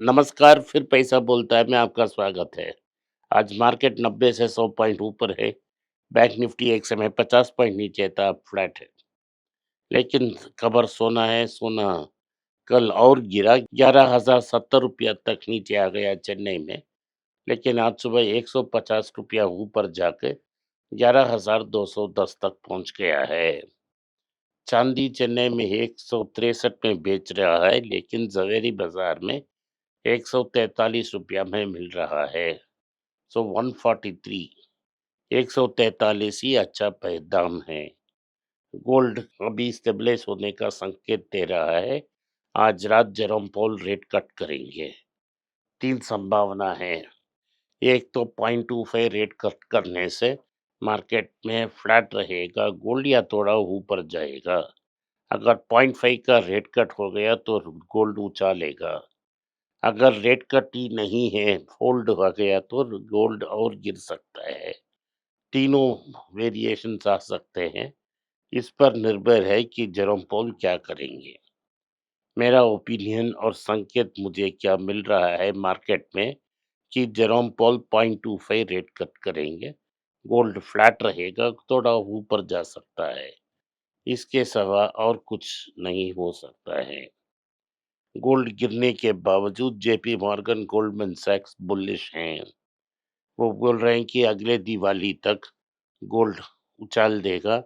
नमस्कार, फिर पैसा बोलता है में आपका स्वागत है। आज मार्केट 90 से 100 पॉइंट ऊपर है। बैंक निफ्टी एक समय 50 पॉइंट नीचे था, अब फ्लैट है। लेकिन खबर सोना है, सोना कल और गिरा, 11,070 रुपया तक नीचे आ गया चेन्नई में। लेकिन आज सुबह 150 रुपया ऊपर जाके 11,210 तक पहुंच गया है। चांदी चेन्नई में 163 में बेच रहा है, लेकिन जवेरी बाजार में 143 रुपया में मिल रहा है। सो 143, 143 ही अच्छा दाम है। गोल्ड अभी स्टेबलाइज होने का संकेत दे रहा है। आज रात जेरोम पोल रेट कट करेंगे। तीन संभावना है। एक तो 0.25 रेट कट करने से मार्केट में फ्लैट रहेगा, गोल्ड या थोड़ा ऊपर जाएगा। अगर 0.5 का रेट कट हो गया तो गोल्ड उछालेगा। अगर रेट कट ही नहीं है, होल्ड हो गया तो गोल्ड और गिर सकता है। तीनों वेरिएशंस आ सकते हैं। इस पर निर्भर है कि जेरोम पोल क्या करेंगे। मेरा ओपिनियन और संकेत मुझे क्या मिल रहा है मार्केट में कि जेरोम पोल 0.25 रेट कट करेंगे। गोल्ड फ्लैट रहेगा, थोड़ा ऊपर जा सकता है। इसके सिवा और कुछ नहीं हो सकता है। गोल्ड गिरने के बावजूद जेपी मॉर्गन गोल्डमैन सैक्स बुलिश हैं। वो बोल रहे हैं कि अगले दिवाली तक गोल्ड उछाल देगा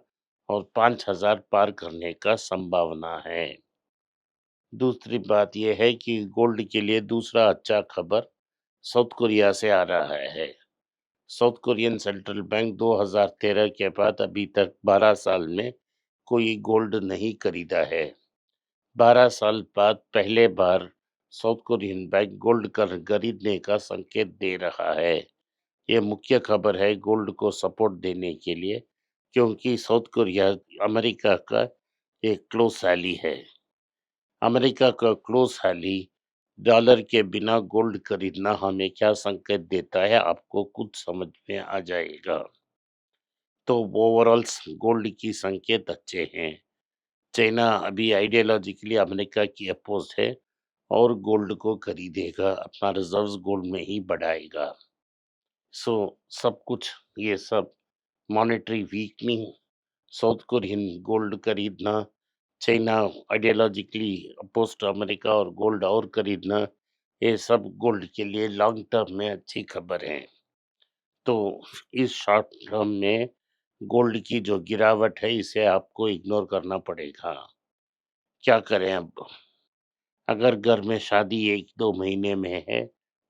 और 5,000 पार करने का संभावना है। दूसरी बात यह है कि गोल्ड के लिए दूसरा अच्छा खबर साउथ कोरिया से आ रहा है। साउथ कोरियन सेंट्रल बैंक 2013 के बाद अभी तक 12 साल में कोई गोल्ड नहीं खरीदा है। 12 साल बाद पहले बार साउथ कोरियन बैंक गोल्ड कर खरीदने का संकेत दे रहा है। ये मुख्य खबर है गोल्ड को सपोर्ट देने के लिए, क्योंकि साउथ कोरिया अमेरिका का एक क्लोज एली है। अमेरिका का क्लोज एली डॉलर के बिना गोल्ड खरीदना हमें क्या संकेत देता है, आपको कुछ समझ में आ जाएगा। तो ओवरऑल गोल्ड की संकेत अच्छे हैं। चाइना अभी आइडियोलॉजिकली अमेरिका की अपोज है और गोल्ड को खरीदेगा, अपना रिजर्व्स गोल्ड में ही बढ़ाएगा। सो सब कुछ ये सब monetary weakening, South Korean gold खरीदना, China ideologically oppose to America और गोल्ड और खरीदना, ये सब गोल्ड के लिए लॉन्ग टर्म में अच्छी खबर है। तो इस शॉर्ट टर्म में गोल्ड की जो गिरावट है इसे आपको इग्नोर करना पड़ेगा। क्या करें अब? अगर घर में शादी 1-2 महीने में है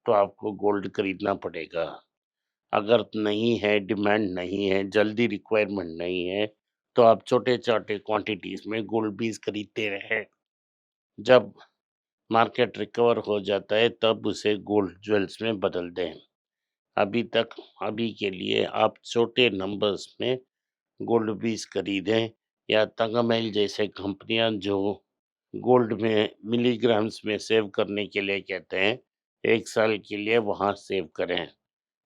तो आपको गोल्ड खरीदना पड़ेगा। अगर नहीं है, डिमांड नहीं है, जल्दी रिक्वायरमेंट नहीं है, तो आप छोटे-छोटे क्वांटिटीज में गोल्ड पीस खरीदते रहें। जब मार्केट रिकवर हो जाता है तब उसे गोल्ड ज्वेल्स में बदल दें। अभी तक अभी के लिए आप छोटे नंबर्स में गोल्ड पीस खरीदें, या तंगमैल जैसे कंपनियां जो गोल्ड में मिलीग्राम्स में सेव करने के लिए कहते हैं, 1 साल के लिए वहां सेव करें।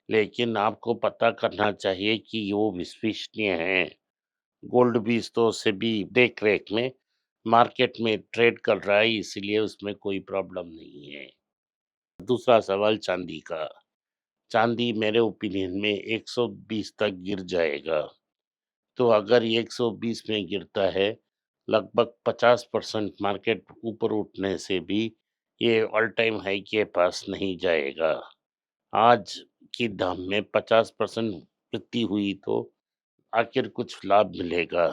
लेकिन आपको पता करना चाहिए कि वो विश्वसनीय हैं। गोल्ड बीज तो सेबी देख रेख में मार्केट में ट्रेड कर रहा है, इसलिए उसमें कोई प्रॉब्लम नहीं है। दूसरा सवाल चांदी का। चांदी मेरे ओपिनियन में 120 तक गिर जाएगा। तो अगर 120 में गिरता है, लगभग 50% मार्केट ऊपर उठने से भी ये ऑल टाइम हाई के पास नहीं जाएगा। आज की दाम में 50% वृद्धि हुई तो आखिर कुछ लाभ मिलेगा।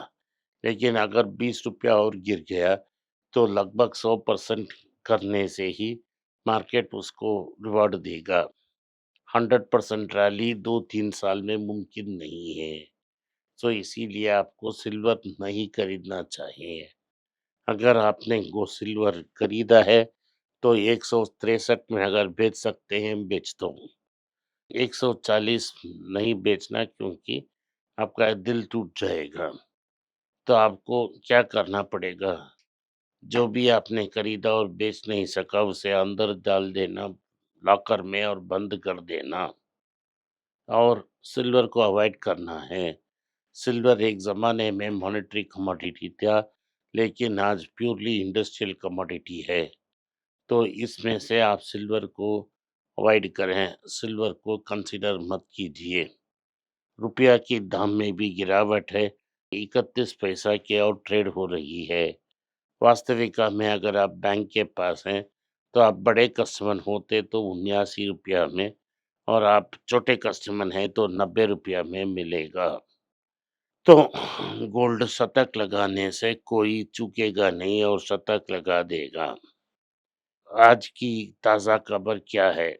लेकिन अगर 20 रुपया और गिर गया तो लगभग 100% करने से ही मार्केट उसको रिवॉर्ड देगा। 100% रैली 2-3 साल में मुमकिन नहीं है। तो इसीलिए आपको सिल्वर नहीं खरीदना चाहिए। अगर आपने गो सिल्वर खरीदा है तो 163 में अगर बेच सकते हैं बेच दो। 140 नहीं बेचना, क्योंकि आपका दिल टूट जाएगा। तो आपको क्या करना पड़ेगा? जो भी आपने खरीदा और बेच नहीं सका उसे अंदर डाल देना लॉकर में और बंद कर देना, और सिल्वर को अवॉइड करना है। सिल्वर एक ज़माने में मॉनेटरी कमोडिटी था, लेकिन आज प्योरली इंडस्ट्रियल कमोडिटी है। तो इसमें से आप सिल्वर को अवॉइड करें, सिल्वर को कंसीडर मत कीजिए। रुपया के दाम में भी गिरावट है, 31 पैसा की और ट्रेड हो रही है। वास्तविकता में अगर आप बैंक के पास हैं, तो आप बड़े कस्टमर होते तो 79 रुपया में, और आप छोटे कस्टमर हैं तो 90 रुपया में मिलेगा। तो गोल्ड शतक लगाने से कोई चूकेगा नहीं और शतक लगा देगा। आज की ताज़ा खबर क्या है?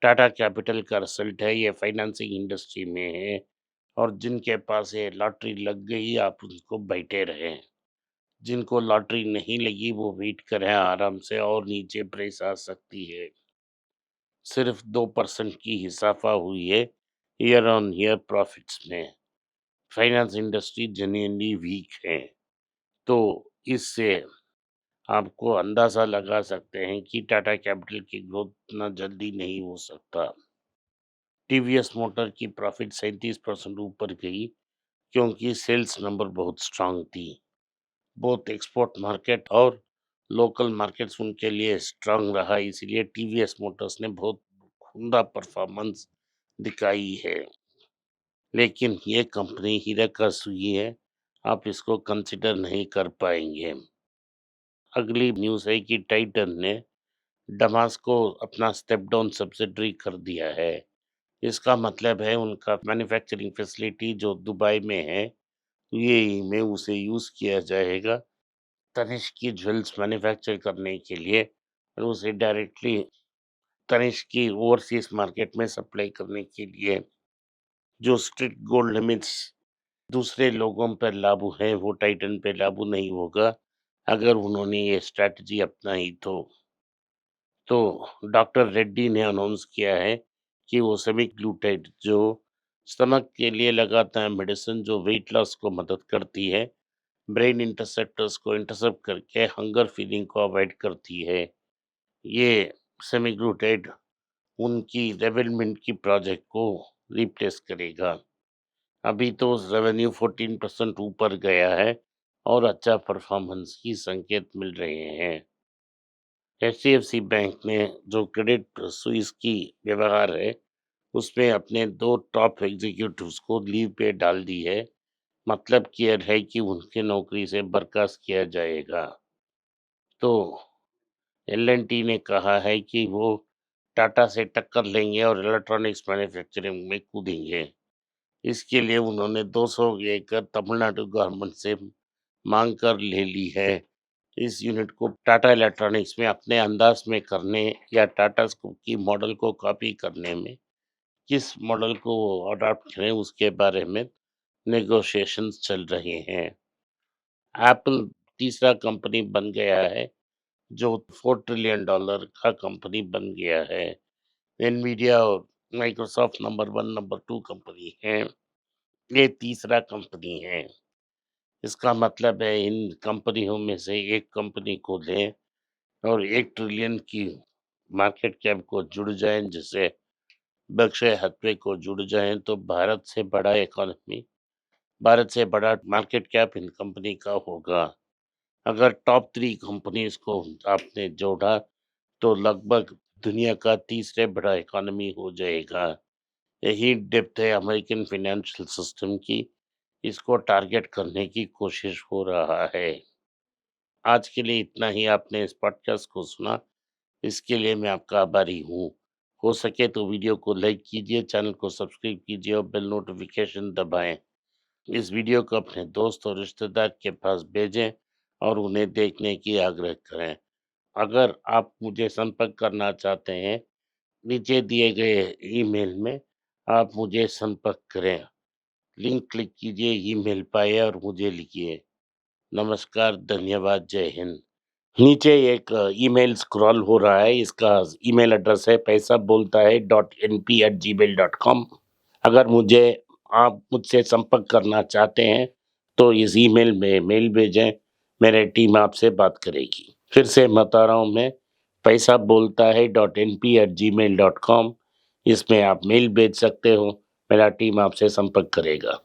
टाटा कैपिटल का रिजल्ट है, ये फाइनेंसिंग इंडस्ट्री में है, और जिनके पास ये लॉटरी लग गई आप उनको बैठे रहें। जिनको लॉटरी नहीं लगी वो वेट करें आराम से, और नीचे प्राइस आ सकती है। सिर्फ 2% की इजाफा हुई है ईयर ऑन ईयर प्रॉफिट्स में। फाइनेंस इंडस्ट्री जेन्युइनली वीक है, तो इससे आपको अंदाज़ा लगा सकते हैं कि टाटा कैपिटल की ग्रोथ इतना जल्दी नहीं हो सकता। टीवीएस मोटर की प्रॉफिट 37% ऊपर गई, क्योंकि सेल्स नंबर बहुत स्ट्रांग थी। बोथ एक्सपोर्ट मार्केट और लोकल मार्केट्स उनके लिए स्ट्रांग रहा, इसलिए टीवीएस मोटर्स ने बहुत उम्दा परफॉर्मेंस दिखाई है। लेकिन ये कंपनी हीरे का सुई है, आप इसको कंसिडर नहीं कर पाएंगे। अगली न्यूज़ है कि टाइटन ने डमास को अपना स्टेप डाउन सब्सिडरी कर दिया है। इसका मतलब है उनका मैन्युफैक्चरिंग फैसिलिटी जो दुबई में है, यूएई में उसे यूज़ किया जाएगा तनिष्क की ज्वेल्स मैन्युफैक्चर करने के लिए, और उसे डायरेक्टली तनिष्क की ओवरसीज मार्केट में सप्लाई करने के लिए। जो स्ट्रिक्ट गोल्ड लिमिट्स दूसरे लोगों पर लागू है वो टाइटन पे लागू नहीं होगा, अगर उन्होंने ये स्ट्रैटेजी अपनाई तो डॉक्टर रेड्डी ने अनाउंस किया है कि वो सेमीग्लूटाइड जो स्टमक के लिए लगाता है मेडिसिन, जो वेट लॉस को मदद करती है, ब्रेन इंटरसेप्टर्स को इंटरसेप्ट करके हंगर फीलिंग को अवॉइड करती है। ये सेमीग्लूटाइड उनकी डेवलपमेंट की प्रोजेक्ट को रिप्लेस करेगा। अभी तो रेवेन्यू 14% ऊपर गया है और अच्छा परफॉर्मेंस की संकेत मिल रहे हैं। एचडीएफसी बैंक ने जो क्रेडिट स्विस की व्यवहार है उसमें अपने 2 टॉप एग्जीक्यूटिव्स को लीव पे डाल दी है। मतलब किया है कि उनकी नौकरी से बर्खास्त किया जाएगा। तो एल&टी ने कहा है कि वो टाटा से टक्कर लेंगे और इलेक्ट्रॉनिक्स मैन्युफैक्चरिंग में कूदेंगे। इसके लिए उन्होंने 200 एकड़ तमिलनाडु गवर्नमेंट से मांग कर ले ली है। इस यूनिट को टाटा इलेक्ट्रॉनिक्स में अपने अंदाज में करने या टाटा की मॉडल को कॉपी करने में किस मॉडल को अडॉप्ट करें उसके बारे में नेगोशिएशंस चल रहे हैं। एप्पल तीसरा कंपनी बन गया है जो $4 ट्रिलियन का कंपनी बन गया है। एनवीडिया और माइक्रोसॉफ्ट नंबर 1 नंबर 2 कंपनी है, ये तीसरा कंपनी है। इसका मतलब है इन कंपनियों में से एक कंपनी को लें और 1 ट्रिलियन की मार्केट कैप को जुड़ जाएं, जिससे बर्कशायर हैथवे को जुड़ जाएं, तो भारत से बड़ा मार्केट कैप इन कंपनी का होगा। अगर टॉप 3 कंपनीज को आपने जोड़ा तो लगभग दुनिया का तीसरे बड़ा इकोनॉमी हो जाएगा। यही डेप्थ है अमेरिकन फाइनेंशियल सिस्टम की, इसको टारगेट करने की कोशिश हो रहा है। आज के लिए इतना ही। आपने इस पॉडकास्ट को सुना, इसके लिए मैं आपका आभारी हूँ। हो सके तो वीडियो को लाइक कीजिए, चैनल को सब्सक्राइब कीजिए और बेल नोटिफिकेशन दबाएं। इस वीडियो को अपने दोस्त और रिश्तेदार के पास भेजें और उन्हें देखने की आग्रह करें। अगर आप मुझे संपर्क करना चाहते हैं, नीचे दिए गए ईमेल में आप मुझे संपर्क करें। लिंक क्लिक कीजिए, ईमेल पाइए और मुझे लिखिए। नमस्कार, धन्यवाद, जय हिंद। नीचे एक ईमेल स्क्रॉल हो रहा है, इसका ईमेल एड्रेस है पैसा बोलता है .np@gmail.com। अगर आप मुझसे संपर्क करना चाहते हैं तो इस ईमेल में मेल भेजें, मेरी टीम आपसे बात करेगी। फिर से बता रहा हूँ मैं, पैसा बोलता है .np@gmail.com। इसमें आप मेल भेज सकते हो, मेरा टीम आपसे संपर्क करेगा।